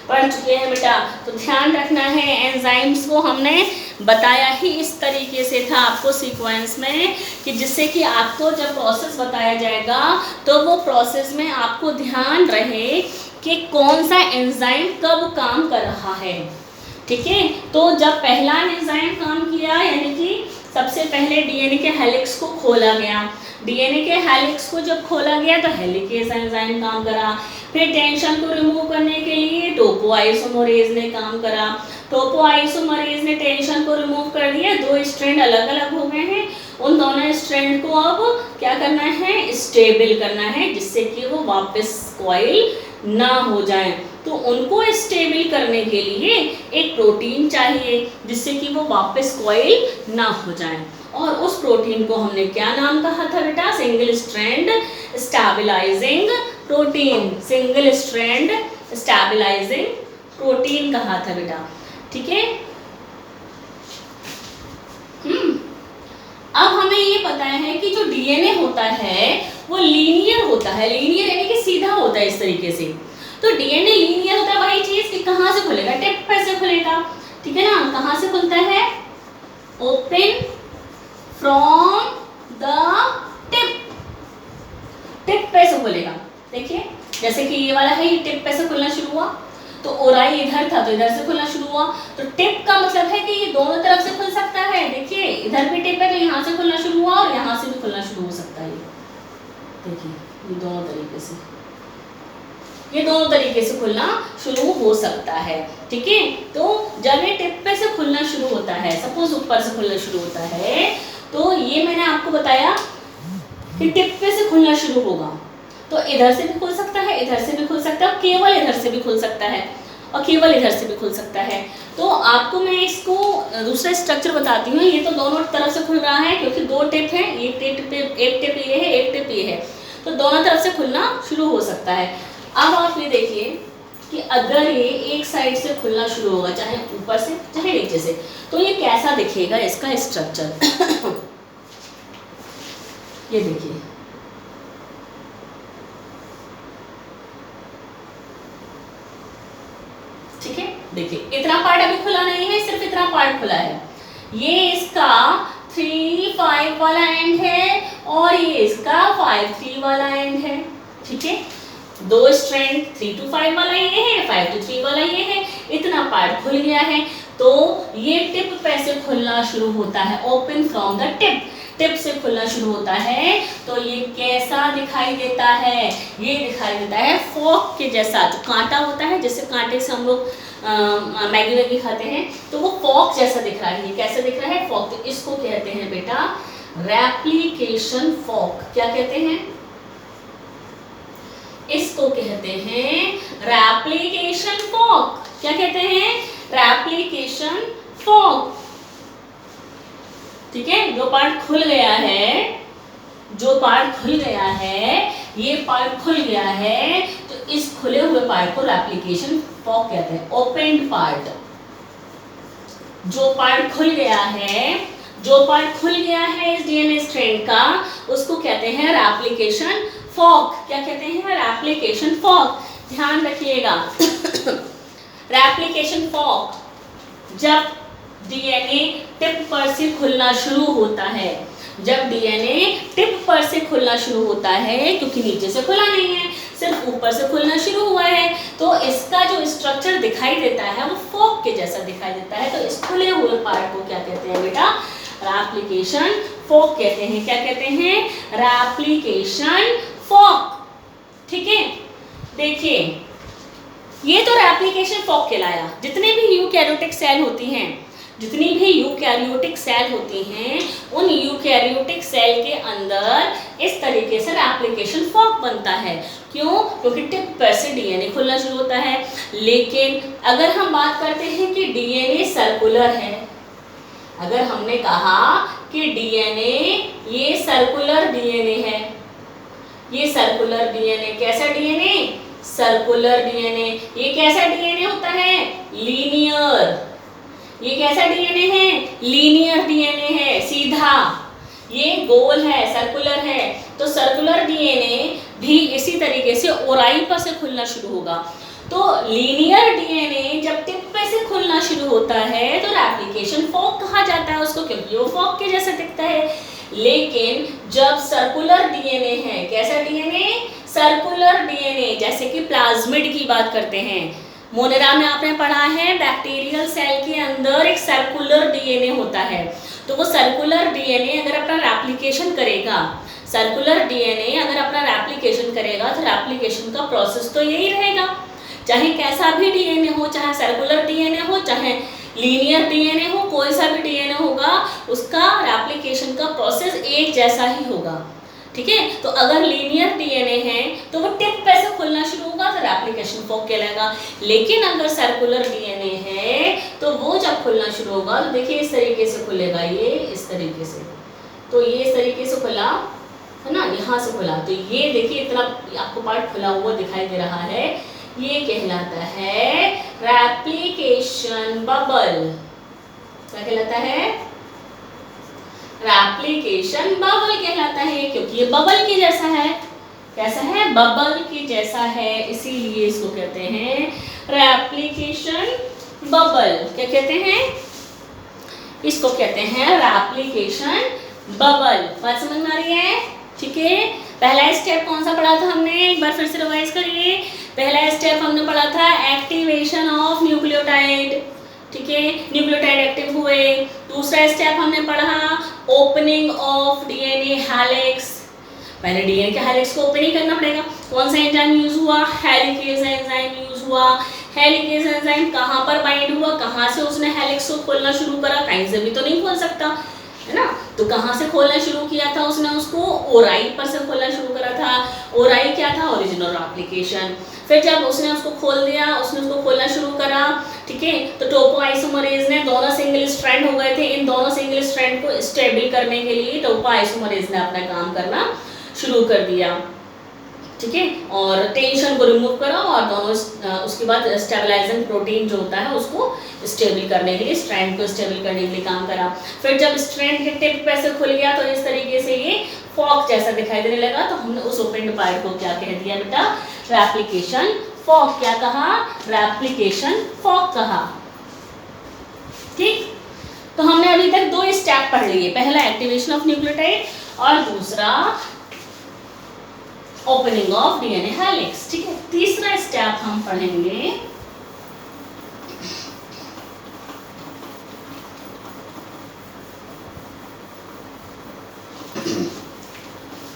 पढ़ चुके हैं बेटा। तो ध्यान रखना है, एंजाइम्स को हमने बताया ही इस तरीके से था आपको सीक्वेंस में, कि जिससे कि आपको जब प्रोसेस बताया जाएगा तो वो प्रोसेस में आपको ध्यान रहे कि कौन सा एंजाइम कब काम कर रहा है। ठीक है, तो जब पहला एंजाइम काम किया, यानी कि सबसे पहले डीएनए के हेलिक्स को खोला गया, डीएनए के हेलिक्स को जब खोला गया तो हेलिकेज एंजाइम काम करा। फिर टेंशन को रिमूव करने के लिए टोपोआइसोमरेज ने काम करा, टोपोआइसोमरेज ने टेंशन को रिमूव कर दिया, दो स्ट्रैंड अलग अलग हो गए हैं, उन दोनों स्ट्रैंड को अब क्या करना है, स्टेबल करना है, जिससे कि वो वापस कॉइल ना हो जाए। तो उनको स्टेबल करने के लिए एक प्रोटीन चाहिए जिससे कि वो वापस कॉइल ना हो जाए। और उस प्रोटीन को हमने क्या नाम कहा था बेटा? Single strand stabilising protein, single strand stabilising protein कहा था बेटा। ठीक है। अब हमें ये पता है कि जो डीएनए होता है वो लीनियर होता है, लीनियर यानी कि सीधा होता है इस तरीके से। तो डीएनए लीनियर होता है, वही चीज कि कहाँ से खुलेगा? टिप पे से खुलेगा। ठीक है ना? कहाँ से खुलता है? Open from the tip, tip पे से खुलेगा। देखिए जैसे कि ये वाला है, ये टिप पे से खुलना शुरू हुआ, तो ओराई इधर था तो इधर से खुलना शुरू हुआ। तो टिप का मतलब है कि ये दोनों तरफ से खुल सकता है। देखिए इधर भी टिप है तो यहाँ से खुलना शुरू हुआ और यहाँ से भी खुलना शुरू हो सकता है। देखिए ये दोनों तरीके से, ये दोनों तरीके से खुलना शुरू हो सकता है। ठीक है। तो जब ये टिप पे से खुलना शुरू होता है, सपोज ऊपर से खुलना शुरू होता है, तो ये मैंने आपको बताया कि टिप पे से खुलना शुरू होगा तो इधर से भी खुल सकता है, इधर से भी खुल सकता है, केवल इधर से भी खुल सकता है और केवल इधर से भी खुल सकता है। तो आपको मैं इसको दूसरा स्ट्रक्चर बताती हूँ। ये तो दोनों तरफ से खुल रहा है क्योंकि दो टिप है, ये टिप, एक टिप ये है, एक टिप ये है, तो दोनों तरफ से खुलना शुरू हो सकता है। अब आप ये देखिए कि अगर ये एक साइड से खुलना शुरू होगा, चाहे ऊपर से चाहे नीचे से, तो ये कैसा दिखेगा इसका स्ट्रक्चर? ये देखिए, ठीक है। देखिए इतना पार्ट अभी खुला नहीं है, सिर्फ इतना पार्ट खुला है। ये इसका 3-5 वाला एंड है और ये इसका 5-3 वाला एंड है। ठीक है। दो स्ट्रैंड 3 to 5 वाला ये है, 5 to 3 वाला ये है। इतना पार्ट खुल गया है तो ये टिप पे से खुलना शुरू होता है, open from the tip, tip से खुलना शुरू होता है। तो ये कैसा दिखाई देता है? ये दिखाई देता है फॉक के जैसा। जो कांटा होता है, जैसे कांटे से हम लोग मैगी वैगी खाते हैं, तो वो फॉक जैसा दिख रहा है। ये कैसे दिख रहा है? फॉक। तो इसको कहते हैं बेटा रेप्लिकेशन फॉक। क्या कहते हैं? इसको कहते हैं रेप्लिकेशन फॉक। क्या कहते हैं? Replication fork. ठीक है। जो पार्ट खुल गया है, जो पार्ट खुल गया है, ये पार्ट खुल गया है, तो इस खुले हुए पार्ट को रेप्लिकेशन फॉक कहते हैं, ओपन्ड पार्ट। जो पार्ट खुल गया है, जो पार्ट खुल गया है इस डीएनए स्ट्रैंड का, उसको कहते हैं रेप्लिकेशन फॉक। क्या कहते हैं? Replication fork. ध्यान रखिएगा रेप्लिकेशन फॉक जब डीएनए टिप पर से खुलना शुरू होता है, जब डीएनए टिप पर से खुलना शुरू होता है, क्योंकि नीचे से खुला नहीं है, सिर्फ ऊपर से खुलना शुरू हुआ है, तो इसका जो स्ट्रक्चर दिखाई देता है वो फॉक के जैसा दिखाई देता है। तो इस खुले हुए पार्ट को क्या कहते हैं बेटा? रेप्लिकेशन फॉक कहते हैं। क्या कहते हैं? Replication fork. ठीक है। देखिए ये तो रेप्लिकेशन फॉक कहलाया। जितने भी यूकैरियोटिक सेल होती हैं, जितनी भी यूकैरियोटिक सेल होती हैं, उन यूकैरियोटिक सेल के अंदर इस तरीके से रेप्लिकेशन फॉक बनता है। क्यों? क्योंकि टिप पर से डीएनए खुलना शुरू होता है। लेकिन अगर हम बात करते हैं कि डीएनए सर्कुलर है, अगर हमने कहा कि डीएनए ये सर्कुलर डीएनए है, ये सर्कुलर डीएनए, कैसा डीएनए? Circular DNA. ये कैसा डीएनए होता है? लीनियर। ये कैसा डीएनए है? लीनियर डीएनए है, सीधा। ये गोल है, सर्कुलर है। तो सर्कुलर डीएनए भी इसी तरीके से ओराई पर से खुलना शुरू होगा। तो लीनियर डीएनए जब टिप पे से खुलना शुरू होता है तो रेप्लिकेशन फॉक कहा जाता है उसको, क्योंकि वो फॉक के जैसा दिखता है। लेकिन जब सर्कुलर डीएनए है, कैसा डीएनए? Circular DNA. जैसे कि प्लाज्मिड की बात करते हैं, मोनेरा में आपने पढ़ा है बैक्टीरियल सेल के अंदर एक सर्कुलर डीएनए होता है। तो वो सर्कुलर डीएनए अगर अपना रेप्लिकेशन करेगा, सर्कुलर डीएनए अगर अपना रेप्लिकेशन करेगा, तो रेप्लिकेशन का प्रोसेस तो यही रहेगा। चाहे कैसा भी डीएनए हो, चाहे सर्कुलर डीएनए हो, चाहे लीनियर डीएनए हो, कोई सा भी डीएनए होगा, उसका रेप्लिकेशन का प्रोसेस एक जैसा ही होगा। ठीक है। तो अगर लीनियर डीएनए है तो वो टिप पे से खुलना शुरू होगा तो रेप्लिकेशन फॉक कहलाएगा। लेकिन अगर सर्कुलर डीएनए है तो वो जब खुलना शुरू होगा तो देखिए इस तरीके से खुलेगा, ये इस तरीके से, तो ये इस तरीके से खुला है ना, यहाँ से खुला, तो ये देखिए इतना आपको पार्ट खुला हुआ दिखाई दे रहा है, ये कहलाता है रेप्लिकेशन बबल। क्या कहलाता है? रेप्लिकेशन बबल कहलाता है, क्योंकि ये बबल के जैसा है। कैसा है? बबल के जैसा है, इसीलिए इसको कहते हैं रेप्लिकेशन बबल। क्या कहते हैं? इसको कहते हैं रेप्लिकेशन बबल। बात समझ में आ रही है? ठीक है। पहला स्टेप कौन सा पढ़ा था हमने, एक बार फिर से रिवाइज करिए। पहला स्टेप हमने पढ़ा था एक्टिवेशन ऑफ न्यूक्लियोटाइड। ठीक है, न्यूक्लियोटाइड एक्टिव हुए। दूसरा स्टेप हमने पढ़ा ओपनिंग ऑफ डीएनए हेलिक्स। पहले डीएनए के हेलिक्स को ओपन ही करना पड़ेगा। कौन सा एंजाइम यूज हुआ? हेलिकेज एंजाइम यूज हुआ। हेलिकेज एंजाइम कहाँ पर बाइंड हुआ, कहाँ से उसने हेलिक्स को खोलना शुरू करा? कहीं से भी तो नहीं खोल सकता है ना, तो कहाँ से खोलना शुरू किया था उसने? उसको ओराई पर से खोलना शुरू करा था। ओराई क्या था? Original replication. फिर जब उसने उसको खोल दिया, उसने उसको खोलना शुरू करा, ठीक है, तो टोपोआइसोमरेज ने, दोनों सिंगल स्ट्रैंड हो गए थे, इन दोनों सिंगल स्ट्रैंड को स्टेबल करने के लिए टोपोआइसोमरेज ने अपना काम करना शुरू कर दिया। ठीक है, और टेंशन को रिमूव करा और दोनों उसके बाद स्टेबलाइजिंग प्रोटीन जो होता है उसको स्टेबल करने के लिए, स्ट्रैंड को स्टेबल करने के लिए काम करा। फिर जब स्ट्रैंड के टिप पे से खुल गया तो इस तरीके से ये फॉक जैसा दिखाई देने लगा, तो हमने उस ओपन पार्ट को क्या कह दिया बेटा? Replication fork. क्या कहा? रेप्लिकेशन फॉक कहा। ठीक, तो हमने अभी तक दो स्टेप पढ़ लिए, पहला एक्टिवेशन ऑफ न्यूक्लियोटाइड और दूसरा ओपनिंग ऑफ डीएनए हेलिक्स। ठीक है, तीसरा स्टेप हम पढ़ेंगे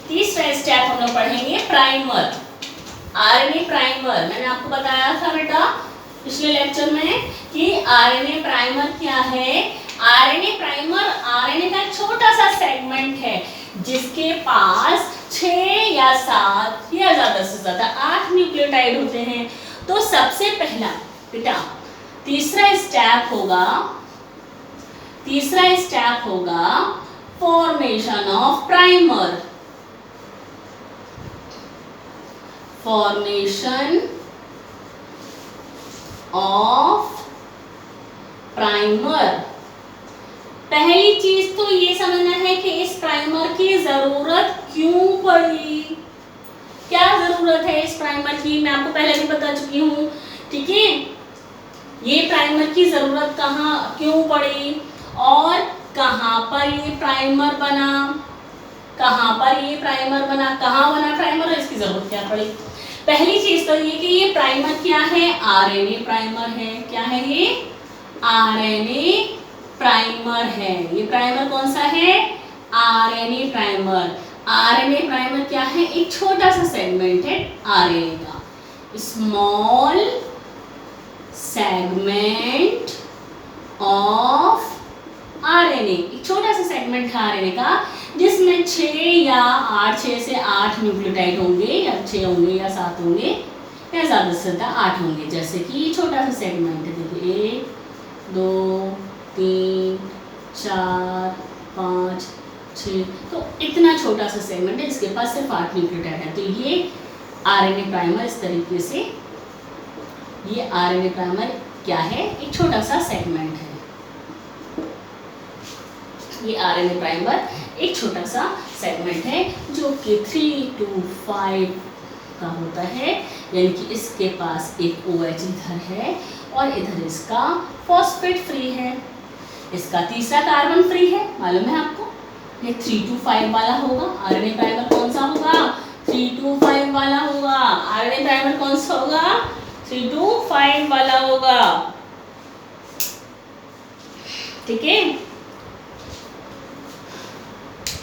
तीसरा स्टेप हम लोग पढ़ेंगे प्राइमर, आरएनए प्राइमर। मैंने आपको बताया था बेटा पिछले लेक्चर में कि आरएनए प्राइमर क्या है। आरएनए प्राइमर आरएनए का छोटा सा सेगमेंट है जिसके पास 6 या 7 या ज्यादा से ज्यादा 8 न्यूक्लियोटाइड होते हैं। तो सबसे पहला बेटा तीसरा स्टेप होगा formation of primer. Formation of primer. पहली चीज तो ये समझना है कि इस प्राइमर की जरूरत क्यों पड़ी, क्या जरूरत है इस प्राइमर की, मैं आपको पहले भी बता चुकी हूँ। ठीक है, ये प्राइमर की जरूरत क्यों पड़ी और कहाँ पर ये प्राइमर बना, कहाँ बना प्राइमर, इसकी जरूरत क्या पड़ी। पहली चीज तो ये कि ये प्राइमर क्या है? आरएनए प्राइमर है। क्या है ये? आरएनए प्राइमर है। ये प्राइमर कौन सा है? RNA primer. आरएनए प्राइमर क्या है? एक छोटा सा सेगमेंट है आरएनए का, स्मॉल सेगमेंट ऑफ आरएनए। एक छोटा सा सेगमेंट है आरएनए का जिसमें 6 से 8 न्यूक्लियोटाइड होंगे, या 6 होंगे या 7 होंगे या ज्यादा से ज्यादा 8 होंगे। जैसे कि छोटा सा सेगमेंट है, देखिए 1 2 3 4 5 6, तो इतना छोटा सा सेगमेंट है जिसके पास सिर्फ 8 न्यूक्लियोटाइड है। तो ये आरएनए प्राइमर इस तरीके से, ये आरएनए प्राइमर क्या है? एक छोटा सा सेगमेंट है। ये आरएनए प्राइमर एक छोटा सा सेगमेंट है जो कि 3 to 5 का होता है, यानी कि इसके पास एक OH इधर है और इधर इसका फॉस्फेट फ्री है, इसका तीसरा कार्बन फ्री है। मालूम है आपको? ये 3 to 5 वाला होगा। आरएनए प्राइमर कौन सा होगा? 3 to 5 वाला होगा। आरएनए प्राइमर कौन सा होगा? 3 to 5 वाला होगा। ठीक है,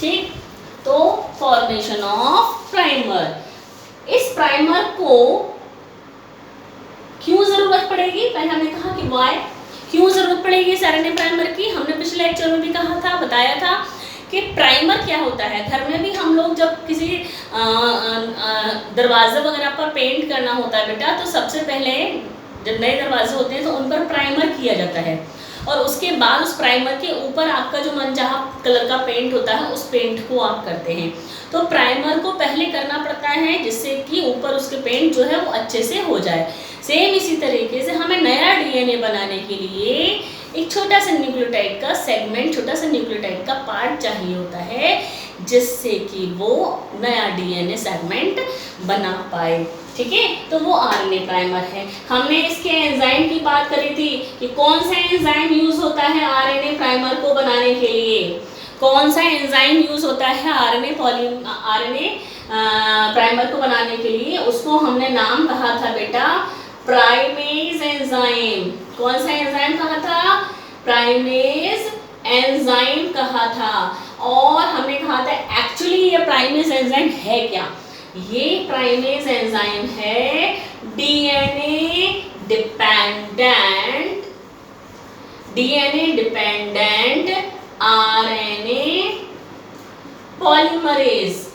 ठीक, तो फॉर्मेशन ऑफ प्राइमर। इस प्राइमर को क्यों जरूरत पड़ेगी? पहले हमने कहा कि वाई, क्यों जरूरत पड़ेगी इस आरएनए प्राइमर की। हमने पिछले लेक्चर में भी कहा था, बताया था कि प्राइमर क्या होता है। घर में भी हम लोग जब किसी दरवाजे वगैरह पर पेंट करना होता है बेटा, तो सबसे पहले जब नए दरवाजे होते हैं तो उन पर प्राइमर किया जाता है। और उसके बाद उस प्राइमर के ऊपर आपका जो मनचाहा कलर का पेंट होता है उस पेंट को आप करते हैं। तो प्राइमर को पहले करना पड़ता है जिससे कि ऊपर उसके पेंट जो है वो अच्छे से हो जाए। सेम इसी तरीके से हमें नया डीएनए बनाने के लिए एक छोटा सा न्यूक्लियोटाइड का सेगमेंट, छोटा सा न्यूक्लियोटाइड का पार्ट चाहिए होता है जिससे कि वो नया डीएनए सेगमेंट बना पाए। ठीक है, तो वो आरएनए प्राइमर है। हमने इसके एंजाइम की बात करी थी कि कौन सा एंजाइम यूज होता है आरएनए प्राइमर को बनाने के लिए। कौन सा एंजाइम यूज होता है आरएनए प्राइमर को बनाने के लिए, उसको हमने नाम कहा था बेटा प्राइमेज एंजाइम। कौन सा एंजाइम कहा था? प्राइमेज एंजाइम कहा था। और हमने कहा था एक्चुअली ये प्राइमेज एंजाइम है क्या? ये प्राइमेज एंजाइम है DNA dependent RNA polymerase.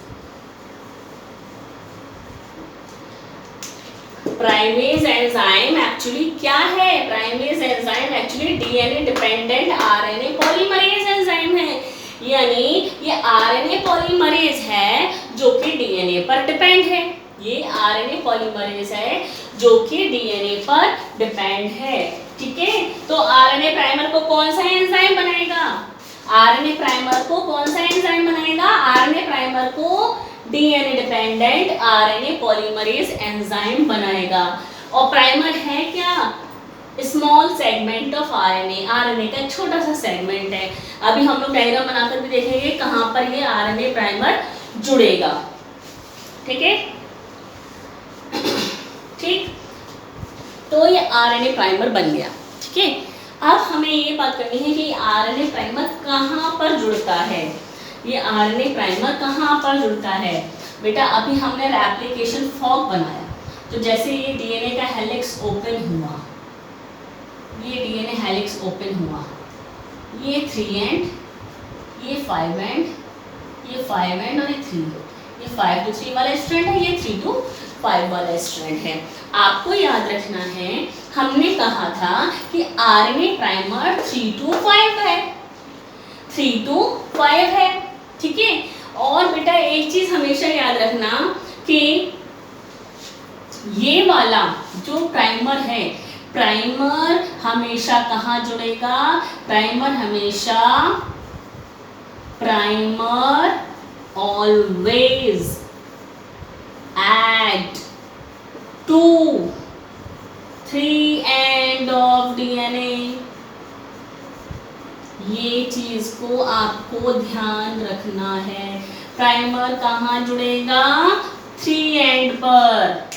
Primase enzyme actually क्या है? Primase enzyme actually DNA dependent RNA polymerase enzyme है। यानी ये आरएनए पॉलीमरेज है जो कि डीएनए पर डिपेंड है। ये आरएनए पॉलीमरेज है जो कि डीएनए पर डिपेंड है। ठीक है, तो आरएनए प्राइमर को कौन सा एंजाइम बनाएगा? आरएनए प्राइमर को कौन सा एंजाइम बनाएगा? आरएनए प्राइमर को DNA dependent RNA polymerase enzyme बनाएगा। और प्राइमर है क्या? Small segment of RNA. RNA का छोटा सा सेगमेंट है। अभी हम लोग डायग्राम बनाकर भी देखेंगे कहां पर ये आरएनए प्राइमर जुड़ेगा। ठीक है, ठीक, तो ये आरएनए प्राइमर बन गया। ठीक है, अब हमें ये बात करनी है कि आरएनए प्राइमर कहां पर जुड़ता है। ये आरएनए प्राइमर कहां पर जुड़ता है? बेटा अभी हमने रेप्लिकेशन फॉर्क बनाया, तो जैसे ये डीएनए का हेलिक्स ओपन हुआ, ये डीएनए हेलिक्स ओपन हुआ, ये 3 एंड, ये 5 एंड, ये 5 एंड और ये 3, ये 5 to 3 वाला स्ट्रैंड है, ये 3 to 5 वाला स्ट्रैंड है। आपको याद रखना है हमने कहा था कि आरएनए प्राइमर 3 to 5 है, 3 to 5 है। ठीक है, और बेटा एक चीज हमेशा याद रखना कि ये वाला जो प्राइमर है, प्राइमर हमेशा कहाँ जुड़ेगा? Primer always at 2, 3 end of DNA. ये चीज को आपको ध्यान रखना है। प्राइमर कहाँ जुड़ेगा? 3 एंड पर,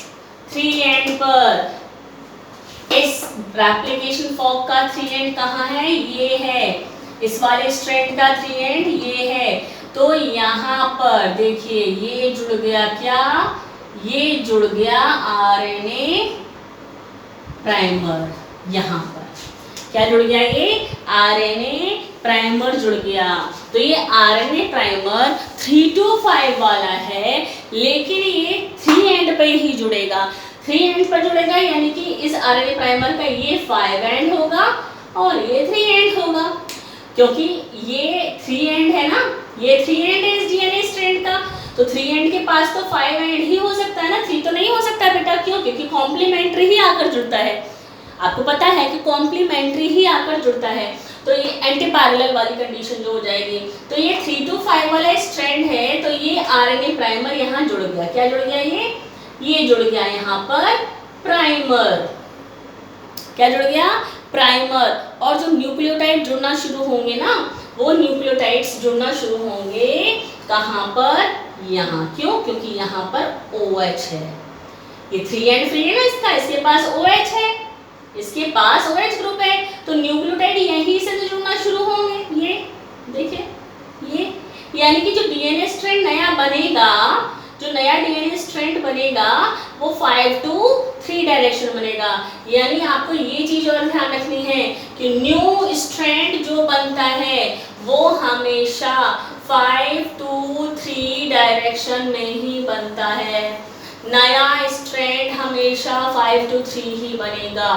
3 एंड पर। इस रेप्लिकेशन फॉर्क का 3 एंड कहाँ है? ये है। इस वाले स्ट्रैंड का 3 एंड ये है। तो यहाँ पर देखिए ये जुड़ गया क्या? ये जुड़ गया आरएनए प्राइमर। यहाँ पर क्या जुड़ गया? ये आरएनए प्राइमर जुड़ गया। तो ये आरएनए प्राइमर 3 to 5 वाला है, लेकिन ये 3 एंड पे ही जुड़ेगा। 3 एंड पर जुड़ेगा, यानी कि इस आरएनए प्राइमर का ये 5 एंड होगा और ये 3 एंड होगा, क्योंकि ये 3 एंड है ना, ये 3 एंड है इस डीएनए स्ट्रैंड का। तो 3 एंड के पास तो 5 एंड ही हो सकता है ना, 3 तो नहीं हो सकता बेटा। क्यों? क्योंकि कॉम्प्लीमेंट्री ही आकर जुड़ता है। आपको पता है कि कॉम्प्लीमेंट्री ही आकर जुड़ता है, तो ये एंटी पैरेलल वाली कंडीशन जो हो जाएगी। तो ये 3 to 5 वाला स्ट्रैंड है, तो ये आरएनए प्राइमर यहाँ जुड़ गया। क्या जुड़ गया? ये जुड़ गया यहाँ पर प्राइमर। क्या जुड़ गया? प्राइमर। और जो न्यूक्लियोटाइड जुड़ना शुरू होंगे ना, वो न्यूक्लियोटाइड्स जुड़ना शुरू होंगे कहाँ पर? यहाँ। क्यों? क्योंकि यहाँ पर OH है। ये 3 एंड फ्री है ना इसका, इसके पास OH है, इसके पास OH ग्रुप है, तो न्यूक्लियोटाइड यहीं से तो जुड़ना शुरू होंगे। ये देखिए, ये यानी कि जो डीएनए स्ट्रैंड नया बनेगा, जो नया डीएनए स्ट्रैंड बनेगा वो 5 to 3 डायरेक्शन बनेगा। यानी आपको ये चीज और ध्यान रखनी है कि न्यू स्ट्रैंड जो बनता है वो हमेशा 5 to 3 डायरेक्शन में ही बनता है। नया स्ट्रैंड हमेशा 5 to 3 ही बनेगा।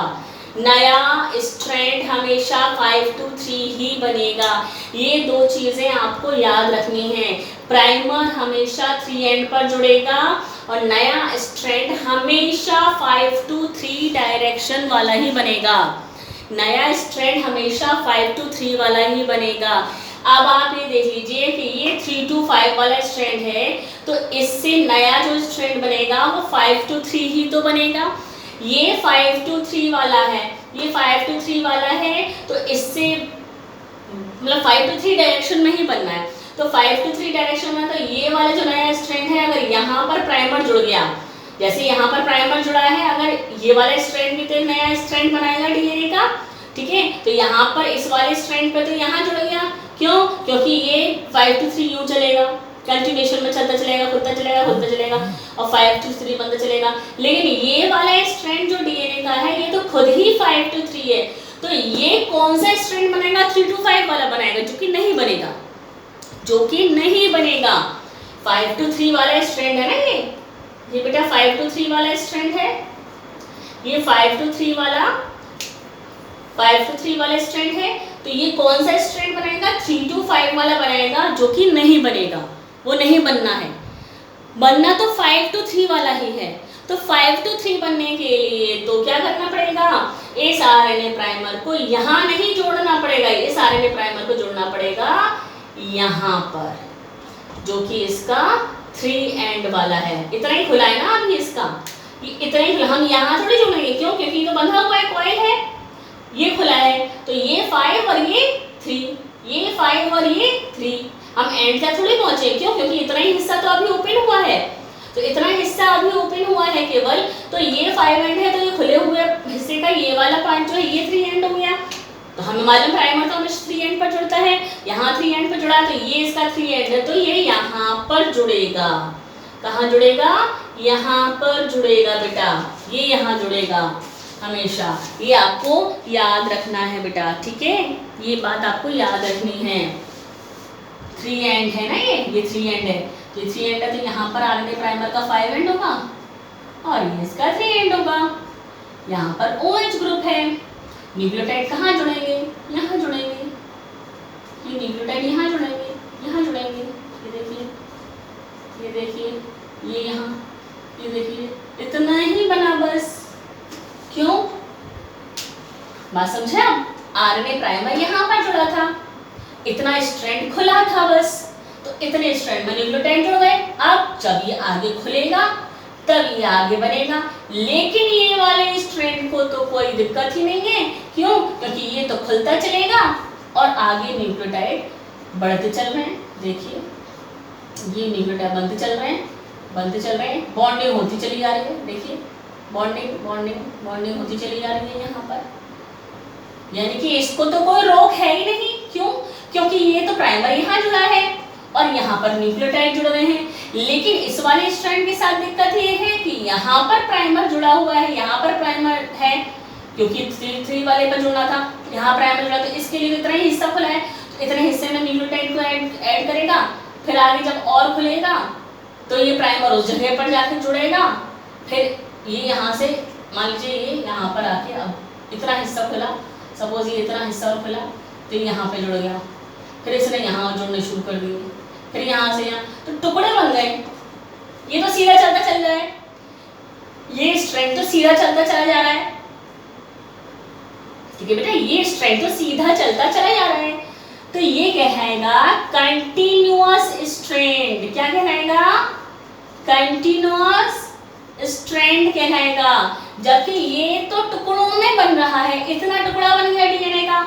नया स्ट्रैंड हमेशा 5 to 3 ही बनेगा। ये दो चीज़ें आपको याद रखनी है। प्राइमर हमेशा 3 एंड पर जुड़ेगा और नया स्ट्रैंड हमेशा 5 to 3 डायरेक्शन वाला ही बनेगा। नया स्ट्रैंड हमेशा 5 to 3 वाला ही बनेगा। अब आप ये देख लीजिए कि ये 3 to 5 वाला स्ट्रैंड है, तो इससे नया जो स्ट्रैंड बनेगा वो 5 to 3 ही तो बनेगा। ये 5 to 3 वाला है, ये 5 to 3 वाला है, तो इससे मतलब 5 to 3 डायरेक्शन में ही बनना है। तो 5 to 3 डायरेक्शन में, तो ये वाला जो नया स्ट्रैंड है, अगर यहाँ पर प्राइमर जुड़ गया, जैसे यहाँ पर प्राइमर जुड़ा है, अगर ये वाला स्ट्रैंड भी तो नया स्ट्रैंड बनाएगा डीएनए का, ठीक है। तो यहाँ पर इस वाले स्ट्रैंड पे तो यहाँ जुड़ गया, क्यों? क्योंकि ये 5 to 3 यूँ चलेगा, कंटिन्यूएशन में चलता चलेगा, खुलता चलेगा, खुलता चलेगा और 5 to 3 बनता चलेगा। लेकिन ये वाला स्ट्रैंड जो डीएनए का है, ये तो खुद ही 5 to 3 है, तो ये कौन सा स्ट्रैंड बनेगा? 3 to 5 वाला बनाएगा, जो कि नहीं बनेगा, जो कि नहीं बनेगा। 5 to 3 वाला स्ट्रैंड है ना, ये बेटा 5 to 3 वाला स्ट्रैंड है, ये 5 to 3 वाला स्ट्रैंड है। तो ये कौन सा स्ट्रैंड बनाएगा? 3 to 5 वाला बनाएगा, जो कि नहीं बनेगा, वो नहीं बनना है। बनना तो 5 to 3 वाला ही है। तो 5 to 3 बनने के लिए तो क्या करना पड़ेगा? इस आरएनए प्राइमर को यहाँ नहीं जोड़ना पड़ेगा, इस आरएनए प्राइमर को जोड़ना पड़ेगा यहाँ पर, जो कि इसका 3 एंड वाला है। इतना ही खुला है ना अभी इसका, ये इतना ही खुला। हम यहाँ थोड़ी जोड़ेंगे, क्यों? क्योंकि ये तो बंधा हुआ है, कॉइल है, ये खुला है। तो ये 5 और ये 3, ये 5 और ये 3, हम एंड तक थोड़ी पहुंचे, क्यों? क्योंकि इतना ही हिस्सा तो अभी ओपन हुआ है, तो इतना हिस्सा अभी ओपन हुआ है केवल। तो ये 5 एंड है, तो ये खुले हुए हिस्से का ये वाला पार्ट जो है, ये 3 एंड हो गया। तो हमें मालूम प्राइमर तो हमेशा 3 एंड पर जुड़ता है, यहाँ 3 एंड पर जुड़ा, तो ये इसका 3 एंड है, तो ये यहाँ पर जुड़ेगा। कहाँ जुड़ेगा? यहाँ पर जुड़ेगा बेटा, ये यहाँ जुड़ेगा हमेशा। ये आपको याद रखना है बेटा, ठीक है, ये बात आपको याद रखनी है। 3 एंड है ना, ये 3 एंड है, तो 3 एंड है, तो यहाँ पर आरएनए प्राइमर का 5 एंड होगा और ये इसका 3 एंड होगा। यहाँ पर OH ग्रुप है, न्यूक्लियोटाइड कहाँ जुड़ेंगे? यहाँ जुड़ेंगे, ये न्यूक्लियोटाइड यहाँ जुड़ेंगे, यहाँ जुड़ेंगे। ये देखिए, ये देखिए, ये यहाँ, ये देखिए, इतना ही बना बस। क्यों? बात समझे? आरएनए प्राइमर यहाँ पर जुड़ा था, इतना स्ट्रैंड खुला था बस, तो इतने स्ट्रैंड में न्यूक्लियोटाइड जुड़ गए। अब जब ये आगे खुलेगा तब ये आगे बनेगा, लेकिन ये वाले स्ट्रैंड को तो कोई दिक्कत ही नहीं है, क्यों? क्योंकि ये तो खुलता चलेगा और आगे न्यूक्लियोटाइड बढ़ते चल रहे हैं। देखिए, ये न्यूक्लियोटाइड बनते चल रहे हैं, बनते चल रहे हैं, बॉन्डिंग होती चली जा रही है। देखिए, बॉन्डिंग बॉन्डिंग बॉन्डिंग होती चली जा रही है यहाँ पर, यानी कि इसको तो कोई रोक है ही नहीं। क्यों? क्योंकि ये तो प्राइमर यहाँ जुड़ा है और यहाँ पर न्यूक्लियोटाइड जुड़ रहे हैं। लेकिन इस वाले स्ट्रैंड के साथ दिक्कत ये है कि यहाँ पर प्राइमर जुड़ा हुआ है, यहाँ पर प्राइमर है, क्योंकि 3 वाले पर जुड़ना था, यहाँ प्राइमर जुड़ा, तो इसके लिए इतना ही हिस्सा खुला है, तो इतने हिस्से में न्यूक्लियोटाइड को ऐड करेगा, फिर आगे जब और खुलेगा तो ये प्राइमर उस जगह पर जाकर जुड़ेगा, फिर ये यहाँ से मान लीजिए ये यहाँ पर आके अब इतना हिस्सा खुला, सपोज ये इतना हिस्सा और खुला, तो यहाँ पे जुड़ गया, फिर इसने यहाँ जुड़ने शुरू कर दिए, फिर यहाँ से यहाँ, तो टुकड़े बन गए। ये तो सीधा चलता चल रहा है, ये स्ट्रैंड तो सीधा चलता चला जा रहा है, ठीक है बेटा, ये स्ट्रैंड तो सीधा चलता चला जा रहा है, तो ये कहलाएगा कंटिन्यूअस स्ट्रैंड। क्या कहलाएगा? कंटिन्यूअस स्ट्रैंड कहलाएगा। जबकि ये तो टुकड़ों में बन रहा है, इतना टुकड़ा बन गया डीएनए का,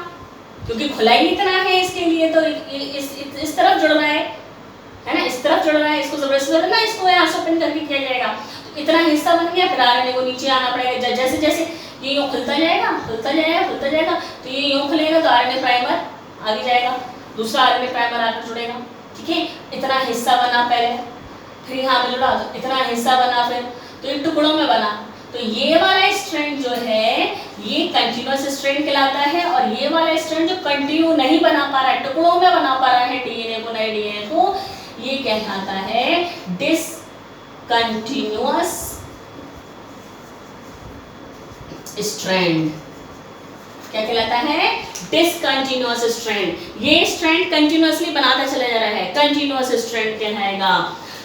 क्योंकि खुला ही इतना है, इसके लिए तो इस तरफ जुड़ रहा है ना, इस तरफ जुड़ रहा है, इसको जबरदस्ती ना इसको यहाँ से ओपन करके किया जाएगा, तो इतना हिस्सा बन गया, फिर आरएनए को नीचे आना पड़ेगा। जैसे जैसे ये यूँ खुलता जाएगा, खुलता जाएगा, खुलता जाएगा, तो ये यूँ खुलेगा तो आरएनए प्राइमर आगे जाएगा, दूसरा आरएनए प्राइमर आकर जुड़ेगा, ठीक है। इतना हिस्सा बना पहले, फिर यहाँ पे जुड़ा, तो इतना हिस्सा बना, फिर तो ये टुकड़ों में बना। तो ये वाला स्ट्रैंड जो है ये कंटिन्यूअस स्ट्रैंड कहलाता है, और ये वाला स्ट्रैंड जो कंटिन्यू नहीं बना पा रहा है, टुकड़ों में बना पा रहा है डीएनए को, नए डीएनए को, ये कहलाता है डिसकंटिन्यूअस स्ट्रैंड। क्या कहलाता है? Discontinuous strand. ये स्ट्रैंड कंटिन्यूअसली बनाता चला जा रहा है, कंटिन्यूअस स्ट्रैंड कहलाएगा।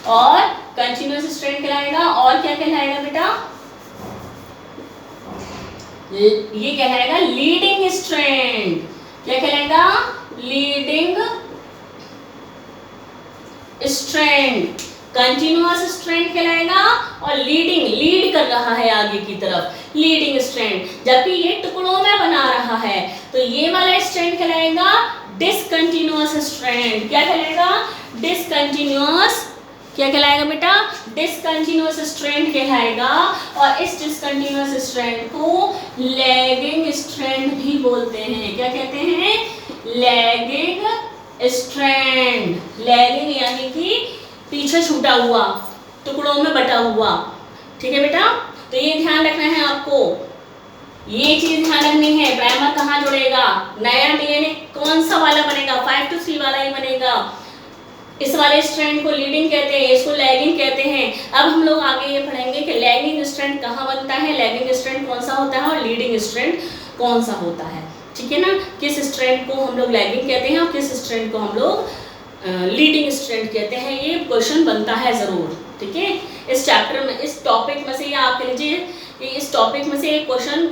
और कंटिन्यूअस स्ट्रैंड कहलाएगा, और क्या कहलाएगा बेटा? ये कहलाएगा लीडिंग स्ट्रैंड। क्या कहलाएगा? Leading strand. कंटिन्यूअस स्ट्रैंड कहलाएगा और लीड कर रहा है आगे की तरफ, लीडिंग स्ट्रैंड। जबकि ये टुकड़ों में बना रहा है तो ये वाला स्ट्रैंड कहलाएगा डिसकंटिन्यूअस स्ट्रैंड। क्या कहलाएगा? डिसकंटिन्यूअस। क्या कहलाएगा बेटा? डिसकंटिन्यूअस स्ट्रैंड कहलाएगा। और इस डिसकंटिन्यूअस स्ट्रैंड को लैगिंग स्ट्रैंड भी बोलते हैं। क्या कहते हैं? Lagging strand. लैगिंग यानी कि पीछे छूटा हुआ, टुकड़ों में बटा हुआ। ठीक है बेटा? तो ये ध्यान रखना है आपको, ये चीज ध्यान रखनी है। प्राइमर कहाँ जुड़ेगा? नया डीएनए कौन सा वाला बनेगा? 5 to 3 वाला ही बनेगा। इस वाले स्ट्रैंड को लीडिंग कहते हैं, इसको लैगिंग कहते हैं। अब हम लोग आगे ये पढ़ेंगे कि लैगिंग स्ट्रैंड कहाँ बनता है, लैगिंग स्ट्रैंड कौन सा होता है और लीडिंग स्ट्रैंड कौन सा होता है। ठीक है ना? किस स्ट्रैंड को हम लोग लैगिंग कहते हैं और किस स्ट्रैंड को हम लोग लीडिंग स्ट्रैंड कहते हैं। ये क्वेश्चन बनता है जरूर। ठीक है? इस चैप्टर में, इस टॉपिक में से, या आप कह लीजिए कि इस टॉपिक में से एक क्वेश्चन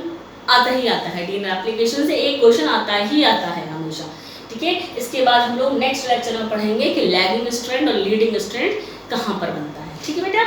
आता ही आता है। डीएनए एप्लीकेशन से एक क्वेश्चन आता ही आता है हमेशा। ठीक है? इसके बाद हम लोग नेक्स्ट लेक्चर में पढ़ेंगे कि लैगिंग स्ट्रैंड और लीडिंग स्ट्रैंड कहाँ पर बनता है। ठीक है बेटा?